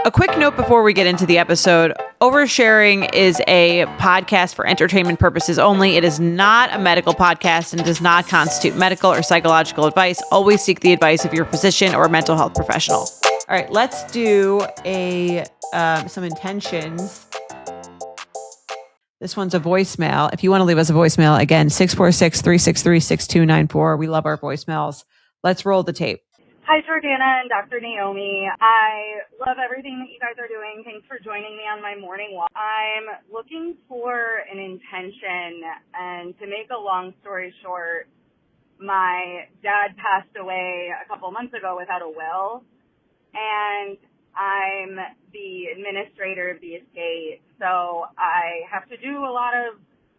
A quick note before we get into the episode. Oversharing is a podcast for entertainment purposes only. It is not a medical podcast and does not constitute medical or psychological advice. Always seek the advice of your physician or mental health professional. All right, let's do some intentions. This one's a voicemail. If you want to leave us a voicemail, again, 646-363-6294. We love our voicemails. Let's roll the tape. Hi, Jordana and Dr. Naomi. I love everything that you guys are doing. Thanks for joining me on my morning walk. I'm looking for an intention, and to make a long story short, my dad passed away a couple months ago without a will, and I'm the administrator of the estate, so I have to do a lot of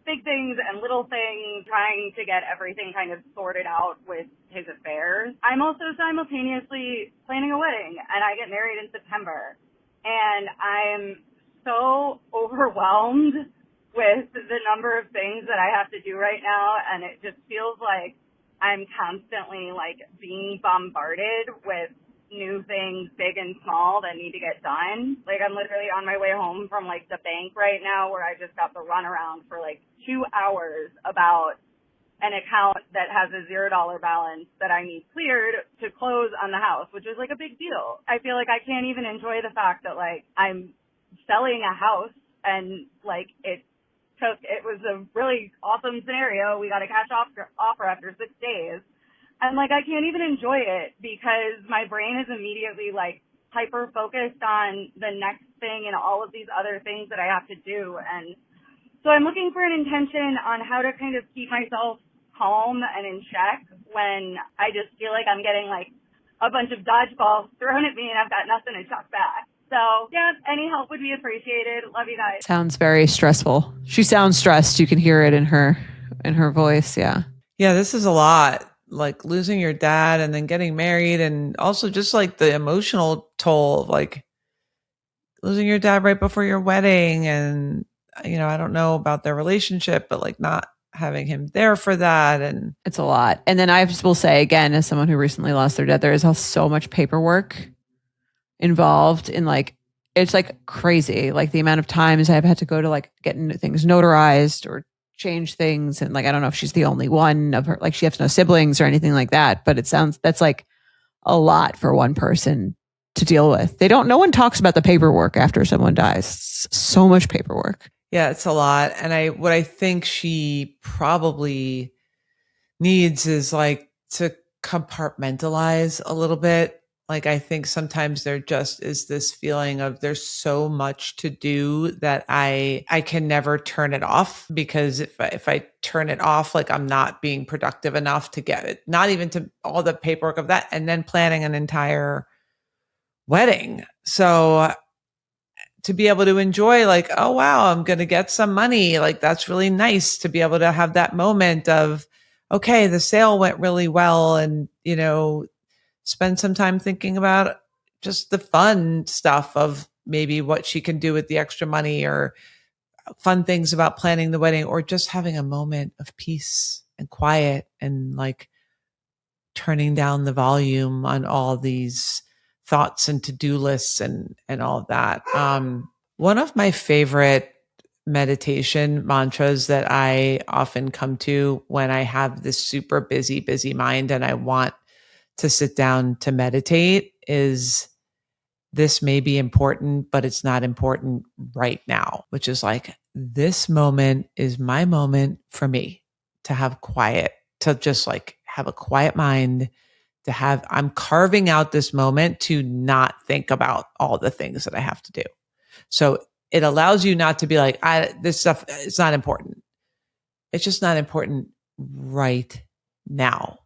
big things and little things, trying to get everything kind of sorted out with his affairs. I'm also simultaneously planning a wedding, and I get married in September. And I'm so overwhelmed with the number of things that I have to do right now, and it just feels like I'm constantly being bombarded with new things, big and small, that need to get done. I'm literally on my way home from the bank right now, where I just got the runaround for 2 hours about an account that has a $0 balance that I need cleared to close on the house, which is a big deal. I feel like I can't even enjoy the fact that I'm selling a house, and it was a really awesome scenario. We got a cash offer after 6 days. And I can't even enjoy it because my brain is immediately hyper focused on the next thing and all of these other things that I have to do. And so I'm looking for an intention on how to kind of keep myself calm and in check when I just feel like I'm getting a bunch of dodgeballs thrown at me and I've got nothing to chuck back. So yeah, any help would be appreciated. Love you guys. Sounds very stressful. She sounds stressed. You can hear it in her voice. Yeah. Yeah, this is a lot. Losing your dad and then getting married, and also just the emotional toll of losing your dad right before your wedding. And, I don't know about their relationship, but not having him there for that. And it's a lot. And then I just will say again, as someone who recently lost their dad, there is so much paperwork involved in it's crazy. The amount of times I've had to go to getting things notarized or change things. And I don't know if she's the only one of her, she has no siblings or anything like that, but it sounds, that's a lot for one person to deal with. No one talks about the paperwork after someone dies. So much paperwork. Yeah, it's a lot. And what I think she probably needs is to compartmentalize a little bit. I think sometimes there just is this feeling of there's so much to do that I can never turn it off, because if I turn it off, I'm not being productive enough to get it, not even to all the paperwork of that, and then planning an entire wedding. So to be able to enjoy oh, wow, I'm going to get some money. That's really nice to be able to have that moment of, okay, the sale went really well. And, spend some time thinking about just the fun stuff of maybe what she can do with the extra money, or fun things about planning the wedding, or just having a moment of peace and quiet and turning down the volume on all these thoughts and to-do lists and all of that. One of my favorite meditation mantras that I often come to when I have this super busy mind and I want to sit down to meditate is, this may be important, but it's not important right now, which is this moment is my moment for me to have quiet, to just have a quiet mind, I'm carving out this moment to not think about all the things that I have to do. So it allows you not to be this stuff, it's not important. It's just not important right now.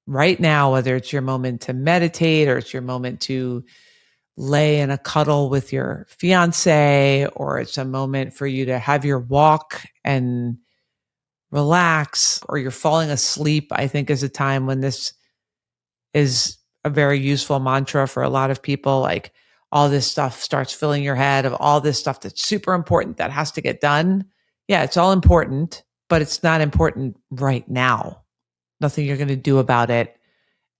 Right now, whether it's your moment to meditate, or it's your moment to lay in a cuddle with your fiance, or it's a moment for you to have your walk and relax, or you're falling asleep, I think is a time when this is a very useful mantra for a lot of people. All this stuff starts filling your head of all this stuff that's super important that has to get done. Yeah, it's all important, but it's not important right now. Nothing you're going to do about it.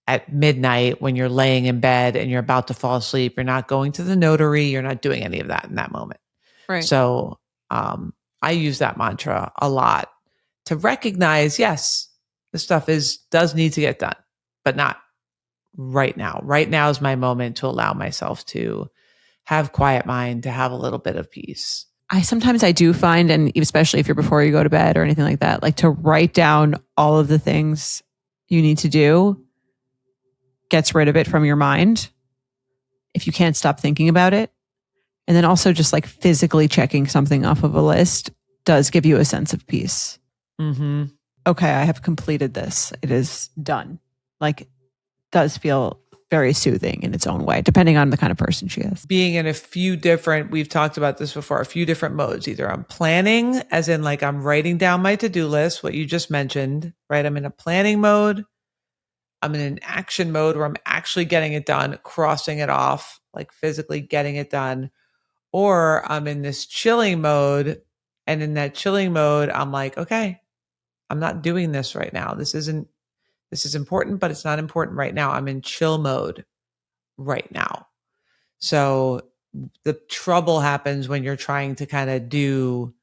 at midnight when you're laying in bed and you're about to fall asleep. You're not going to the notary. You're not doing any of that in that moment. Right. So I use that mantra a lot to recognize, yes, this stuff does need to get done, but not right now. Right now is my moment to allow myself to have quiet mind, to have a little bit of peace. Sometimes I do find, and especially if you're before you go to bed or anything like that, like to write down all of the things you need to do gets rid of it from your mind if you can't stop thinking about it. And then also just like physically checking something off of a list does give you a sense of peace. Mm-hmm. Okay, I have completed this. It is done. Like, does feel very soothing in its own way, depending on the kind of person she is. Being in a few different, we've talked about this before, a few different modes. Either I'm planning, as in like I'm writing down my to-do list, what you just mentioned, right? I'm in a planning mode. I'm in an action mode where I'm actually getting it done, crossing it off, like physically getting it done. Or I'm in this chilling mode. And in that chilling mode, I'm like, okay, I'm not doing this right now. This is important, but it's not important right now. I'm in chill mode right now. So the trouble happens when you're trying to kind of do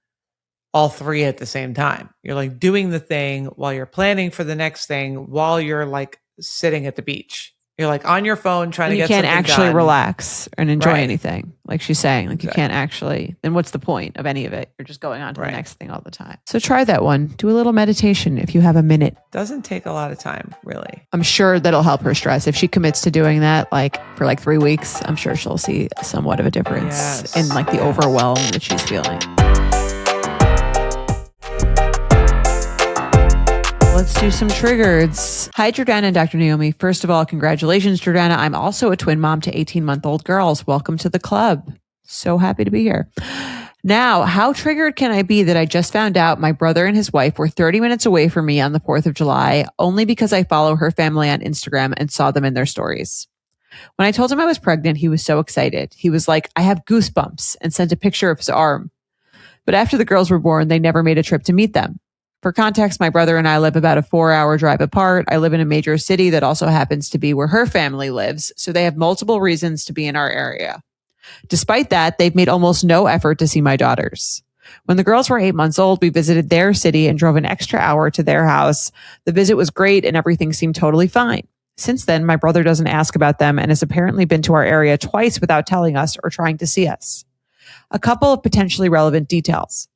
all three at the same time. You're like doing the thing while you're planning for the next thing, while you're like sitting at the beach. You're like on your phone trying to get something done. You can't actually relax and enjoy Right. anything. Like she's saying, like Exactly. you can't actually, then what's the point of any of it? You're just going on to Right. the next thing all the time. So try that one. Do a little meditation if you have a minute. Doesn't take a lot of time, really. I'm sure that'll help her stress. If she commits to doing that, like for like 3 weeks, I'm sure she'll see somewhat of a difference Yes. in like the overwhelm that she's feeling. Let's do some triggers. Hi, Jordana and Dr. Naomi. First of all, congratulations, Jordana. I'm also a twin mom to 18-month-old girls. Welcome to the club. So happy to be here. Now, how triggered can I be that I just found out my brother and his wife were 30 minutes away from me on the 4th of July only because I follow her family on Instagram and saw them in their stories? When I told him I was pregnant, he was so excited. He was like, I have goosebumps, and sent a picture of his arm. But after the girls were born, they never made a trip to meet them. For context, my brother and I live about a 4-hour drive apart. I live in a major city that also happens to be where her family lives, so they have multiple reasons to be in our area. Despite that, they've made almost no effort to see my daughters. When the girls were 8 months old, we visited their city and drove an extra hour to their house. The visit was great and everything seemed totally fine. Since then, my brother doesn't ask about them and has apparently been to our area twice without telling us or trying to see us. A couple of potentially relevant details.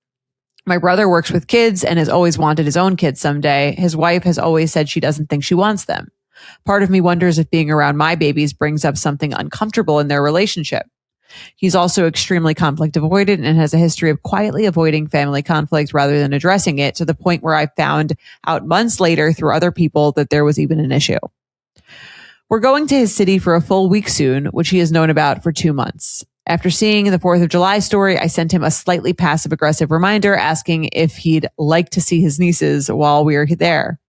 My brother works with kids and has always wanted his own kids someday. His wife has always said she doesn't think she wants them. Part of me wonders if being around my babies brings up something uncomfortable in their relationship. He's also extremely conflict avoidant and has a history of quietly avoiding family conflict rather than addressing it, to the point where I found out months later through other people that there was even an issue. We're going to his city for a full week soon, which he has known about for 2 months. After seeing the 4th of July story, I sent him a slightly passive-aggressive reminder asking if he'd like to see his nieces while we were there.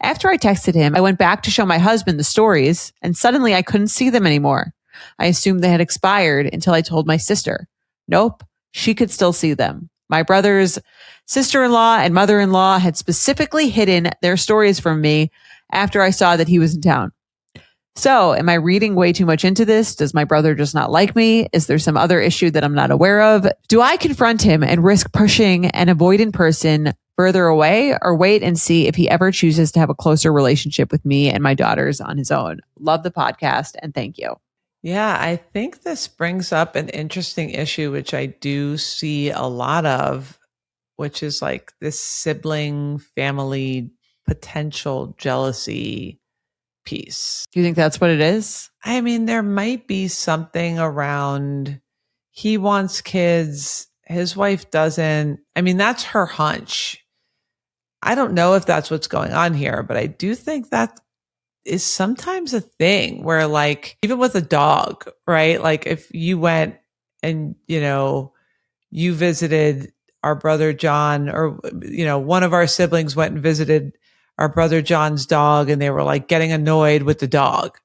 After I texted him, I went back to show my husband the stories, and suddenly I couldn't see them anymore. I assumed they had expired until I told my sister. Nope, she could still see them. My brother's sister-in-law and mother-in-law had specifically hidden their stories from me after I saw that he was in town. So, am I reading way too much into this? Does my brother just not like me? Is there some other issue that I'm not aware of? Do I confront him and risk pushing an avoidant person further away, or wait and see if he ever chooses to have a closer relationship with me and my daughters on his own? Love the podcast and thank you. Yeah, I think this brings up an interesting issue, which I do see a lot of, which is like this sibling family potential jealousy piece. Do you think that's what it is? I mean, there might be something around he wants kids, his wife doesn't. I mean, that's her hunch. I don't know if that's what's going on here, but I do think that is sometimes a thing where, like, even with a dog, right? Like if you went and, you visited our brother John, or, one of our siblings went and visited our brother John's dog, and they were like getting annoyed with the dog.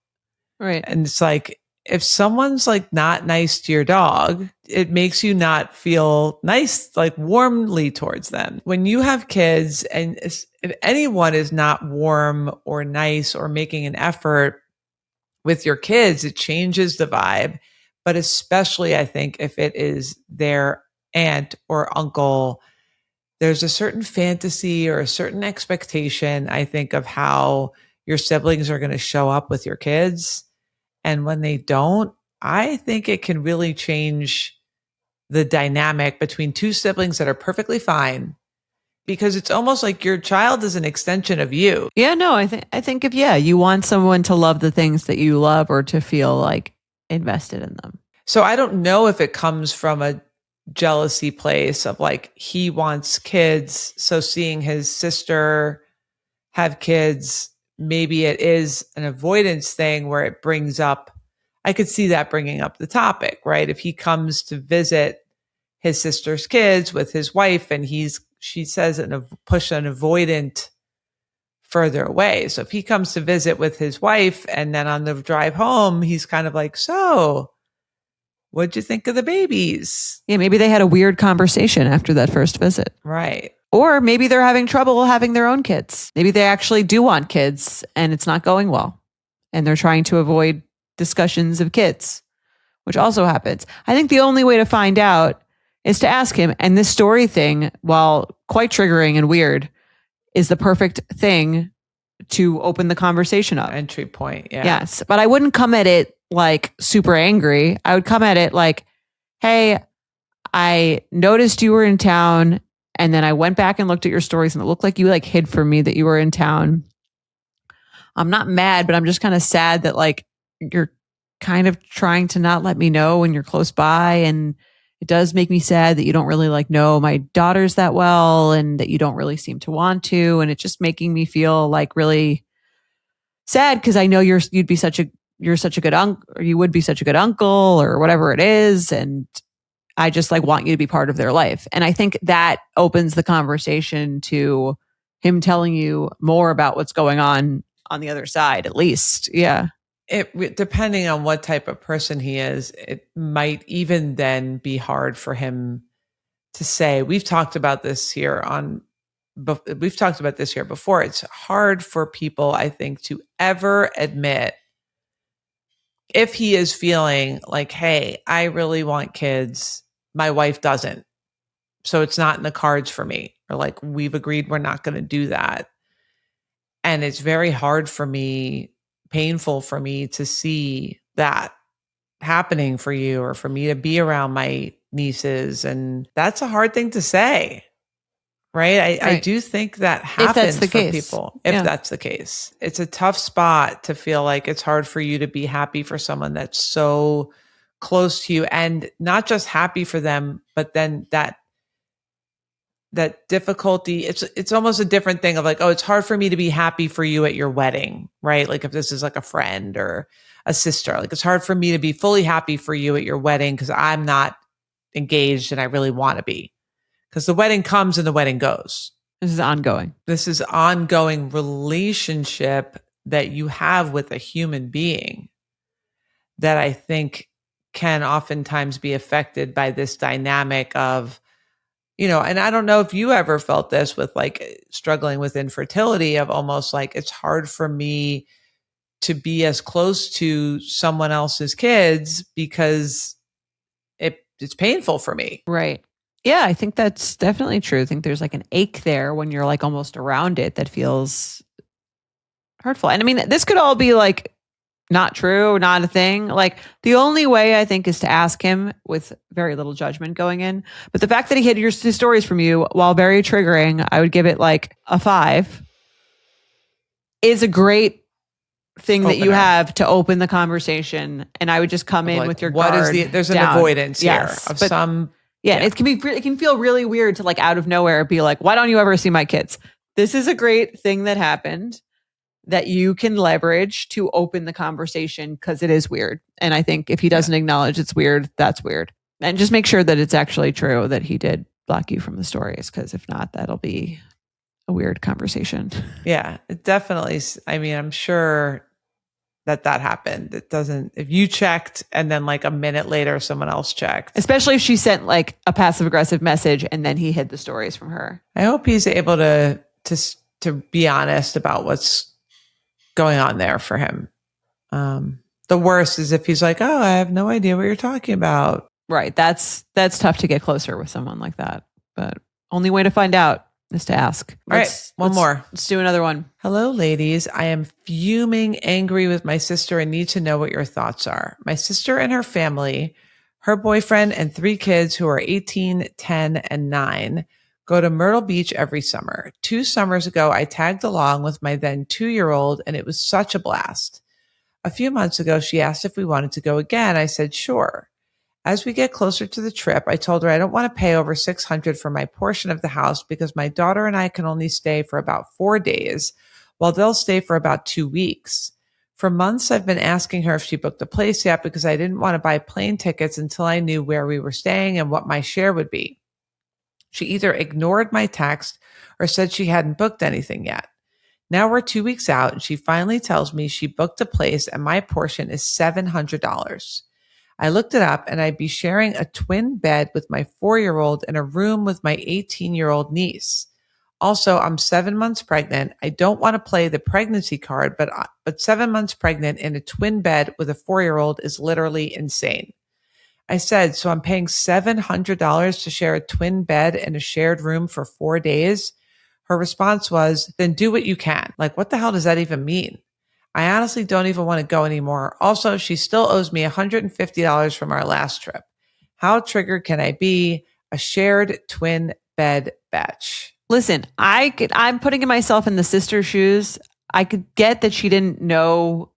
Right. And it's like, if someone's like not nice to your dog, it makes you not feel nice, like warmly towards them. When you have kids and if anyone is not warm or nice or making an effort with your kids, it changes the vibe. But especially, I think, if it is their aunt or uncle, there's a certain fantasy or a certain expectation, I think, of how your siblings are going to show up with your kids. And when they don't, I think it can really change the dynamic between two siblings that are perfectly fine, because it's almost like your child is an extension of you. Yeah, no, I think if you want someone to love the things that you love or to feel like invested in them. So I don't know if it comes from a jealousy place of like he wants kids, so seeing his sister have kids, maybe it is an avoidance thing where it brings up, I could see that bringing up the topic, right? If he comes to visit his sister's kids with his wife and she says push an avoidant further away. So if he comes to visit with his wife and then on the drive home, he's kind of like, so what'd you think of the babies? Yeah, maybe they had a weird conversation after that first visit. Right. Or maybe they're having trouble having their own kids. Maybe they actually do want kids and it's not going well. And they're trying to avoid discussions of kids, which also happens. I think the only way to find out is to ask him. And this story thing, while quite triggering and weird, is the perfect thing to open the conversation up. Entry point. Yeah. Yes. But I wouldn't come at it like super angry. I would come at it like, hey, I noticed you were in town. And then I went back and looked at your stories and it looked like you like hid from me that you were in town. I'm not mad, but I'm just kind of sad that like you're kind of trying to not let me know when you're close by. And it does make me sad that you don't really like know my daughters that well and that you don't really seem to want to. And it's just making me feel like really sad because I know you're such a good uncle, or you would be such a good uncle or whatever it is. And I just like want you to be part of their life. And I think that opens the conversation to him telling you more about what's going on the other side, at least. Yeah. It depending on what type of person he is, it might even then be hard for him to say. We've talked about this here before. It's hard for people, I think, to ever admit if he is feeling like, hey, I really want kids, my wife doesn't, so it's not in the cards for me, or like we've agreed we're not going to do that. And it's very hard for me, painful for me to see that happening for you, or for me to be around my nieces. And that's a hard thing to say, right? I do think that happens for people. If that's the case, it's a tough spot to feel like it's hard for you to be happy for someone that's so close to you, and not just happy for them, but then that difficulty, it's almost a different thing of like, oh, it's hard for me to be happy for you at your wedding, right? Like if this is like a friend or a sister, like it's hard for me to be fully happy for you at your wedding because I'm not engaged and I really want to be, because the wedding comes and the wedding goes. This is ongoing relationship that you have with a human being that I think can oftentimes be affected by this dynamic of, and I don't know if you ever felt this with like struggling with infertility, of almost like it's hard for me to be as close to someone else's kids because it's painful for me. Right. Yeah, I think that's definitely true. I think there's like an ache there when you're like almost around it that feels hurtful. And I mean, this could all be like not true, not a thing. Like the only way I think is to ask him with very little judgment going in. But the fact that he hid his stories from you, while very triggering, I would give it like a 5, is a great thing that you have to open the conversation. And I would just come in with your guard there's an down. avoidance here of but, some. Yeah, it can feel really weird to like out of nowhere be like, why don't you ever see my kids? This is a great thing that happened that you can leverage to open the conversation, because it is weird. And I think if he doesn't acknowledge it's weird, that's weird. And just make sure that it's actually true that he did block you from the stories, because if not, that'll be a weird conversation. Yeah, it definitely. I mean, I'm sure that happened. It doesn't, if you checked and then like a minute later, someone else checked. Especially if she sent like a passive aggressive message and then he hid the stories from her. I hope he's able to be honest about what's going on there for him. The worst is if he's like, oh, I have no idea what you're talking about. Right. That's tough to get closer with someone like that. But only way to find out is to ask. All right. One more. Let's do another one. Hello, ladies. I am fuming angry with my sister and need to know what your thoughts are. My sister and her family, her boyfriend and 3 kids who are 18, 10, and 9, go to Myrtle Beach every summer. 2 summers ago, I tagged along with my then 2-year-old and it was such a blast. A few months ago, she asked if we wanted to go again. I said, sure. As we get closer to the trip, I told her I don't want to pay over $600 for my portion of the house because my daughter and I can only stay for about 4 days, while they'll stay for about 2 weeks. For months, I've been asking her if she booked a place yet because I didn't want to buy plane tickets until I knew where we were staying and what my share would be. She either ignored my text or said she hadn't booked anything yet. Now we're 2 weeks out and she finally tells me she booked a place and my portion is $700. I looked it up and I'd be sharing a twin bed with my 4-year-old and a room with my 18-year-old niece. Also, I'm 7 months pregnant. I don't want to play the pregnancy card, but 7 months pregnant in a twin bed with a 4-year-old is literally insane. I said, so I'm paying $700 to share a twin bed and a shared room for 4 days? Her response was, then do what you can. Like, what the hell does that even mean? I honestly don't even want to go anymore. Also, she still owes me $150 from our last trip. How triggered can I be? A shared twin bed batch. Listen, I'm putting myself in the sister's shoes. I could get that she didn't know.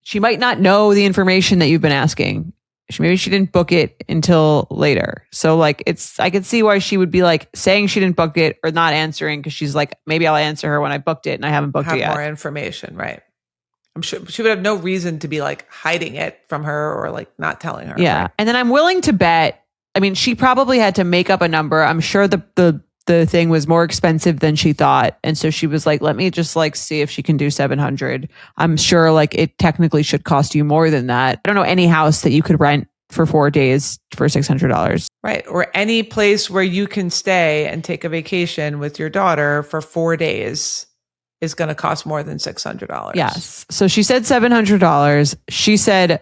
She might not know the information that you've been asking. Maybe she didn't book it until later. So like I could see why she would be like saying she didn't book it or not answering because she's like, maybe I'll answer her when I booked it and I haven't booked it yet. Have more information, right? I'm sure she would have no reason to be like hiding it from her or like not telling her. Yeah. Right? And then I'm willing to bet, I mean, she probably had to make up a number. I'm sure the thing was more expensive than she thought. And so she was like, let me just like see if she can do 700. I'm sure like it technically should cost you more than that. I don't know any house that you could rent for 4 days for $600. Right. Or any place where you can stay and take a vacation with your daughter for 4 days is going to cost more than $600. Yes. So she said $700. She said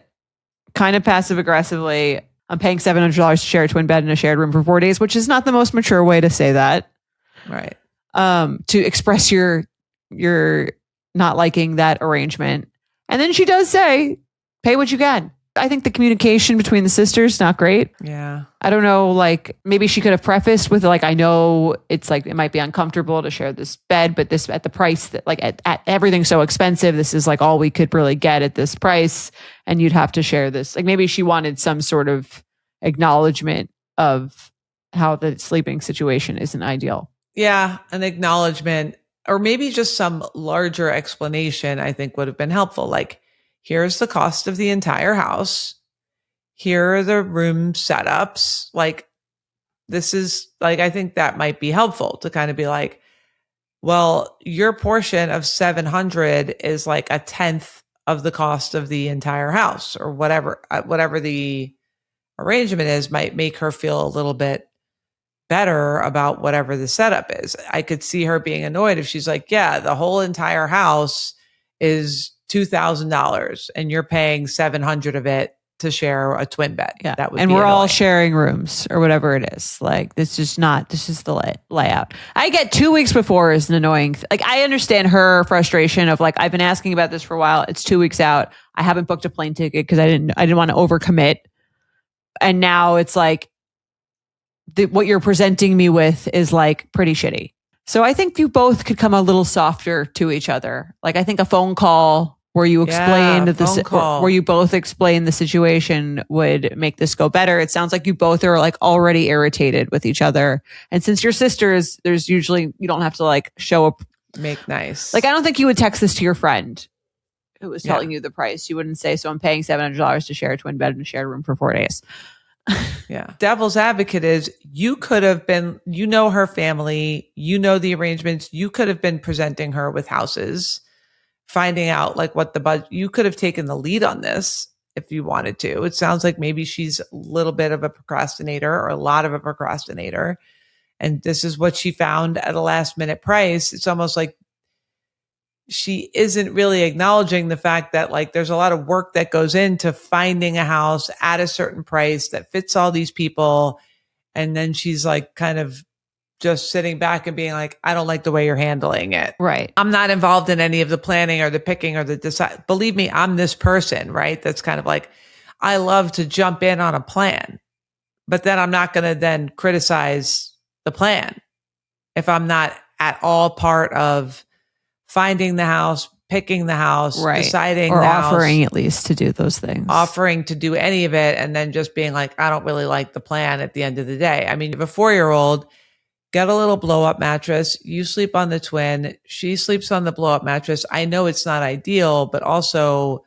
kind of passive aggressively, I'm paying $700 to share a twin bed in a shared room for 4 days, which is not the most mature way to say that. Right. To express your not liking that arrangement. And then she does say, pay what you can. I think the communication between the sisters not great. Yeah. I don't know, like maybe she could have prefaced with like, I know it's like it might be uncomfortable to share this bed, but this at the price that like at everything's so expensive, this is like all we could really get at this price, and you'd have to share this. Like maybe she wanted some sort of acknowledgement of how the sleeping situation isn't ideal. Yeah, an acknowledgement, or maybe just some larger explanation, I think would have been helpful. Like, here's the cost of the entire house. Here are the room setups. Like, this is like, I think that might be helpful to kind of be like, well, your portion of 700 is like a tenth of the cost of the entire house, or whatever the arrangement is, might make her feel a little bit better about whatever the setup is. I could see her being annoyed if she's like, yeah, the whole entire house is $2,000 and you're paying 700 of it to share a twin bed. Yeah. That would and be we're annoying. all sharing rooms or whatever it is. Like this is the layout. I get 2 weeks before is an annoying. Like I understand her frustration of like, I've been asking about this for a while. It's 2 weeks out. I haven't booked a plane ticket because I didn't want to overcommit. And now it's like what you're presenting me with is like pretty shitty. So I think you both could come a little softer to each other. Like I think a phone call where you explained where you both explain the situation would make this go better. It sounds like you both are like already irritated with each other. And since you're sisters, there's usually, you don't have to like show up. Make nice. Like I don't think you would text this to your friend who was telling you the price. You wouldn't say, so I'm paying $700 to share a twin bed in a shared room for 4 days. Yeah. Devil's advocate is you could have been, you know, her family, you know, the arrangements, you could have been presenting her with houses finding out like what the budget, you could have taken the lead on this if you wanted to. It sounds like maybe she's a little bit of a procrastinator or a lot of a procrastinator. And this is what she found at a last minute price. It's almost like she isn't really acknowledging the fact that like there's a lot of work that goes into finding a house at a certain price that fits all these people. And then she's like kind of just sitting back and being like, I don't like the way you're handling it. Right. I'm not involved in any of the planning or the picking or the decide. Believe me, I'm this person, right? That's kind of like, I love to jump in on a plan, but then I'm not going to then criticize the plan if I'm not at all part of finding the house, picking the house, Right. deciding or the offering house, at least to do those things. offering to do any of it, and then just being like, I don't really like the plan at the end of the day. I mean, if a 4-year-old, get a little blow up mattress, you sleep on the twin, she sleeps on the blow up mattress. I know it's not ideal, but also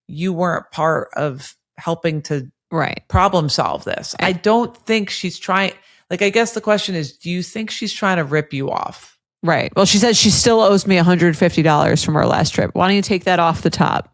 you weren't part of helping to Right. problem solve this. I don't think she's trying. Like, I guess the question is, do you think she's trying to rip you off? Right. Well, she says she still owes me $150 from our last trip. Why don't you take that off the top?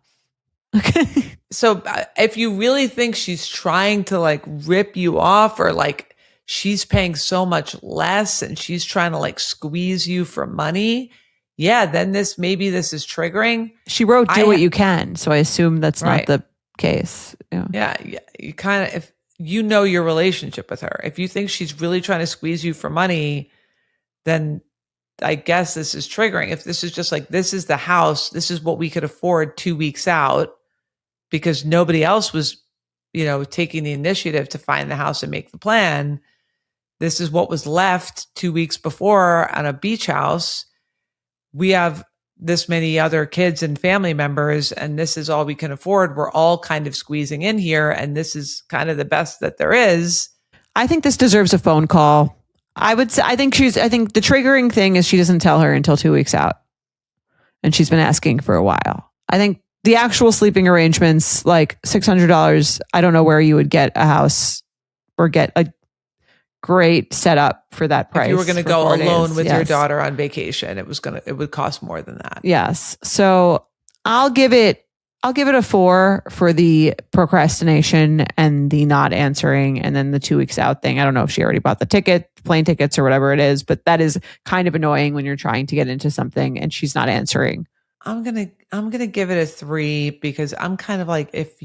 Okay. So if you really think she's trying to like rip you off, or like she's paying so much less and she's trying to like squeeze you for money, yeah, then maybe this is triggering. She wrote, do what you can. So I assume that's not the case. Yeah. You kind of, if you know your relationship with her, if you think she's really trying to squeeze you for money, then I guess this is triggering. If this is just like, this is the house, this is what we could afford 2 weeks out because nobody else was, taking the initiative to find the house and make the plan. This is what was left 2 weeks before on a beach house. We have this many other kids and family members, and this is all we can afford. We're all kind of squeezing in here, and this is kind of the best that there is. I think this deserves a phone call. I think the triggering thing is she doesn't tell her until 2 weeks out. And she's been asking for a while. I think the actual sleeping arrangements, like $600, I don't know where you would get a house or get a great setup for that price. If you were going to go alone with yes. your daughter on vacation, it would cost more than that. Yes. So I'll give it a 4 for the procrastination and the not answering, and then the 2 weeks out thing. I don't know if she already bought the plane tickets or whatever it is, but that is kind of annoying when you're trying to get into something and she's not answering. I'm gonna give it a 3 because I'm kind of like, if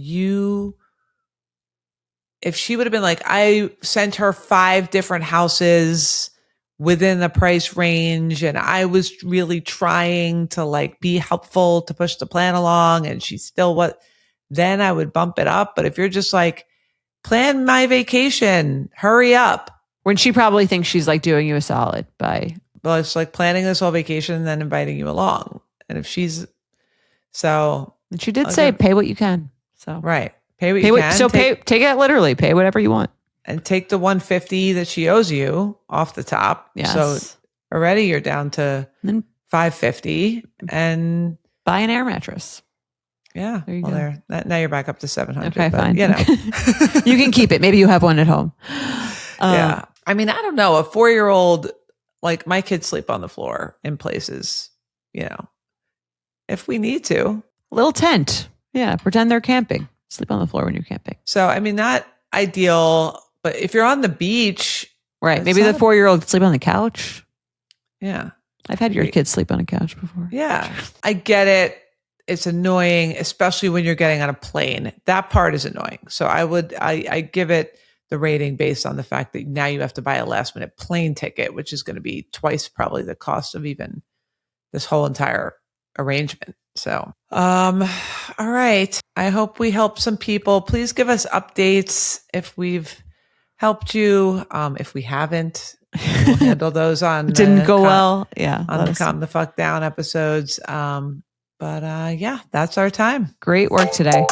she would have been like, I sent her 5 different houses within the price range, and I was really trying to like be helpful to push the plan along, and she still then I would bump it up. But if you're just like, plan my vacation, hurry up. When she probably thinks she's like doing you a solid by. Well, it's like planning this whole vacation and then inviting you along. And if she's so. And she did say pay what you can. So. Right. Pay what you can. So take it literally. Pay whatever you want. And take the $150 that she owes you off the top. Yes. So already you're down to $550 and buy an air mattress. Yeah. There you go. Now you're back up to $700. Okay, fine. You can keep it. Maybe you have one at home. Yeah. I mean, I don't know. A 4-year-old, like my kids sleep on the floor in places, if we need to. Little tent. Yeah. Pretend they're camping. Sleep on the floor when you're camping. So, I mean, not ideal, but if you're on the beach. Right. Maybe the 4-year-old sleep on the couch. Yeah. I've had your kids sleep on a couch before. Yeah. I get it. It's annoying, especially when you're getting on a plane. That part is annoying. So I give it the rating based on the fact that now you have to buy a last minute plane ticket, which is going to be twice probably the cost of even this whole entire arrangement. So, all right. I hope we help some people. Please give us updates if we've helped you. If we haven't, we'll handle those on didn't go well. Yeah. On the Calm the Fuck Down episodes. But yeah, that's our time. Great work today.